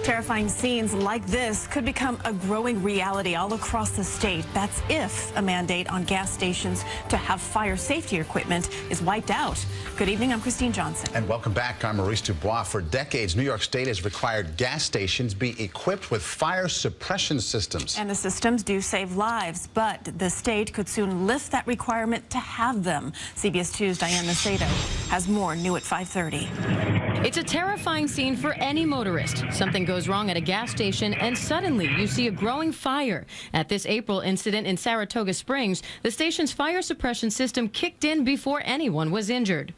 Terrifying scenes like this could become a growing reality all across the state. That's if a mandate on gas stations to have fire safety equipment is wiped out. Good evening, I'm Christine Johnson. And welcome back. I'm Maurice Dubois. For decades, New York State has required gas stations be equipped with fire suppression systems. And the systems do save lives, but the state could soon lift that requirement to have them. CBS 2's Diane Macedo has more new at 5:30. It's a terrifying scene for any motorist. Something goes wrong at a gas station and suddenly you see a growing fire. At this April incident in Saratoga Springs, the station's fire suppression system kicked in before anyone was injured.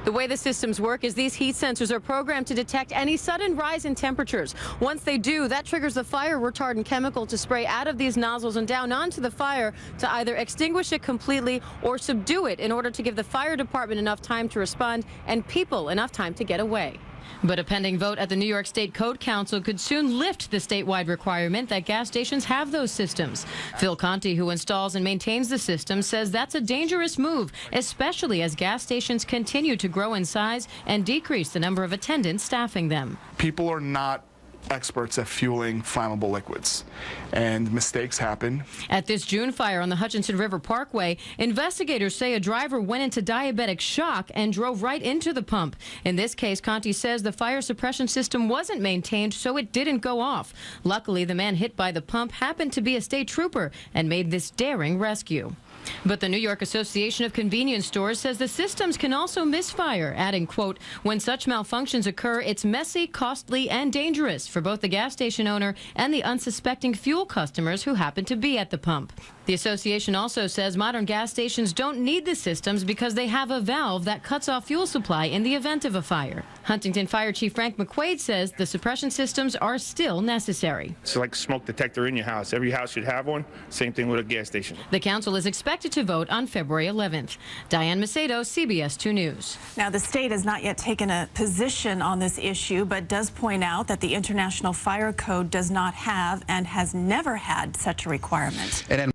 The way the systems work is these heat sensors are programmed to detect any sudden rise in temperatures. Once they do, that triggers the fire retardant chemical to spray out of these nozzles and down onto the fire to either extinguish it completely or subdue it in order to give the fire department enough time to respond and people enough time to get away. But a pending vote at the New York State Code Council could soon lift the statewide requirement that gas stations have those systems. Phil Conti, who installs and maintains the system, says that's a dangerous move, especially as gas stations continue to grow in size and decrease the number of attendants staffing them. People are not experts at fueling flammable liquids, and mistakes happen. At this June fire on the Hutchinson River Parkway, investigators say a driver went into diabetic shock and drove right into the pump. In this case, Conti says the fire suppression system wasn't maintained, so it didn't go off. Luckily, the man hit by the pump happened to be a state trooper and made this daring rescue. But the New York Association of Convenience Stores says the systems can also misfire, adding, quote, when such malfunctions occur, it's messy, costly, and dangerous for both the gas station owner and the unsuspecting fuel customers who happen to be at the pump. The association also says modern gas stations don't need the systems because they have a valve that cuts off fuel supply in the event of a fire. Huntington Fire Chief Frank McQuaid says the suppression systems are still necessary. It's like a smoke detector in your house. Every house should have one. Same thing with a gas station. The council is expected to vote on February 11th. Diane Macedo, CBS 2 News. Now, the state has not yet taken a position on this issue, but does point out that the International Fire Code does not have and has never had such a requirement.